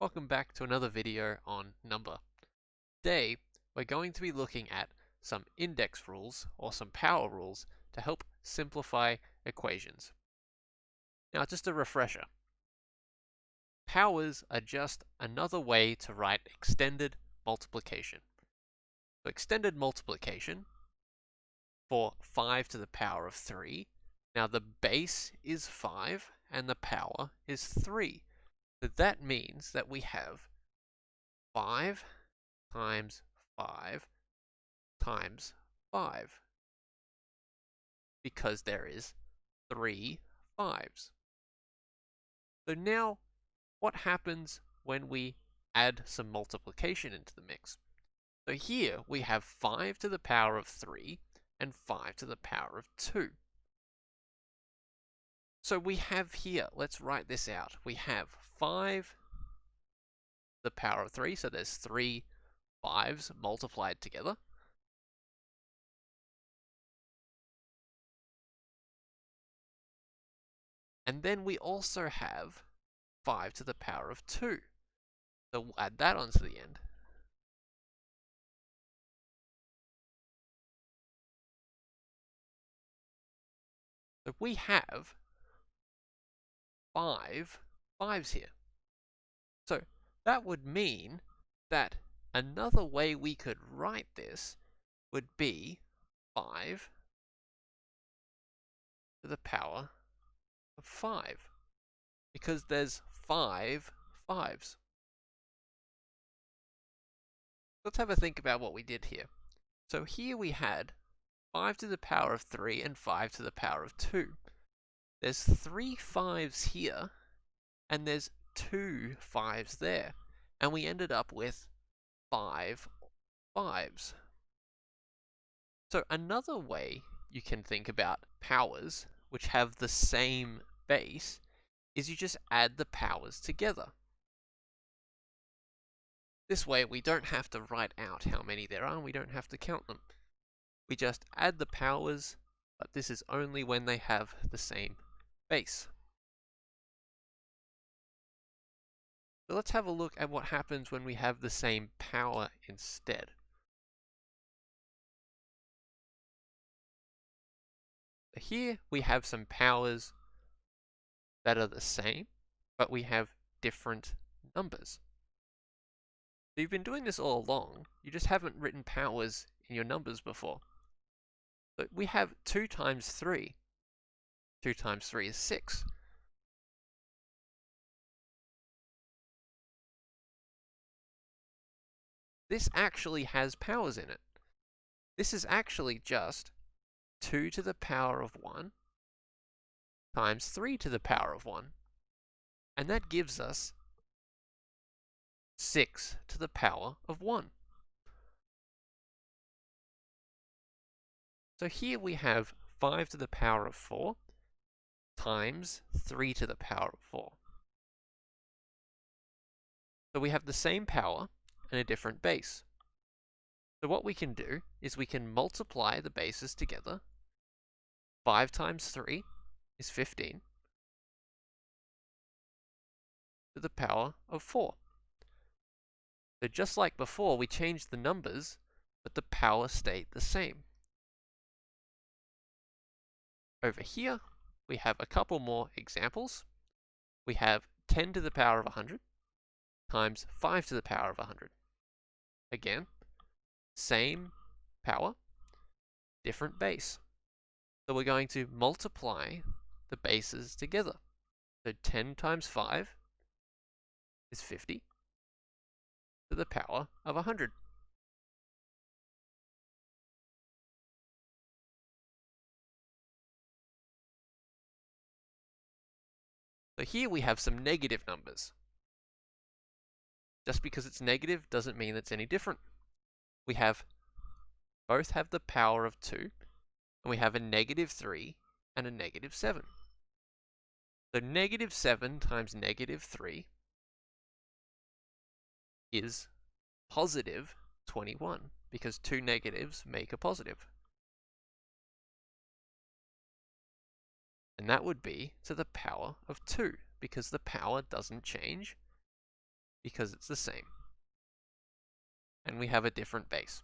Welcome back to another video on number. Today, we're going to be looking at some index rules or some power rules to help simplify equations. Now, just a refresher. Powers are just another way to write extended multiplication. So extended multiplication for 5 to the power of 3. Now the base is 5 and the power is 3. So that means that we have 5 times 5 times 5 because there is 3 5s. So now what happens when we add some multiplication into the mix? So here we have 5 to the power of 3 and 5 to the power of 2. So we have here, let's write this out. We have 5 to the power of 3, so there's 3 5s multiplied together. And then we also have 5 to the power of 2. So we'll add that onto the end. So we have 5 5s here. So that would mean that another way we could write this would be 5 to the power of 5. Because there's 5 5s. Let's have a think about what we did here. So here we had 5 to the power of 3 and 5 to the power of 2. There's 3 5s here, and there's 2 5s there. And we ended up with 5 5s. So another way you can think about powers, which have the same base, is you just add the powers together. This way we don't have to write out how many there are, and we don't have to count them. We just add the powers, but this is only when they have the same base. So let's have a look at what happens when we have the same power instead. Here we have some powers that are the same, but we have different numbers. So you've been doing this all along, you just haven't written powers in your numbers before. So we have 2 times 3. 2 times 3 is 6. This actually has powers in it. This is actually just 2 to the power of 1 times 3 to the power of 1. And that gives us 6 to the power of 1. So here we have 5 to the power of 4 times 3 to the power of 4. So we have the same power and a different base. So what we can do is we can multiply the bases together. 5 times 3 is 15 to the power of 4. So just like before, we changed the numbers, but the power stayed the same. Over here, we have a couple more examples. We have 10 to the power of 100 times 5 to the power of 100. Again, same power, different base. So we're going to multiply the bases together. So 10 times 5 is 50 to the power of 100. So here we have some negative numbers. Just because it's negative doesn't mean it's any different. We have both have the power of 2, and we have a negative 3 and a negative 7. So negative 7 times negative 3 is positive 21, because 2 negatives make a positive. And that would be to the power of 2, because the power doesn't change. because it's the same. And we have a different base.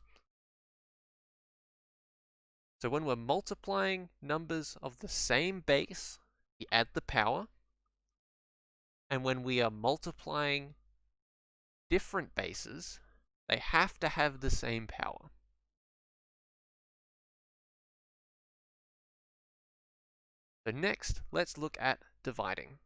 So when we're multiplying numbers of the same base, we add the power. And when we are multiplying different bases, they have to have the same power. So next, let's look at dividing.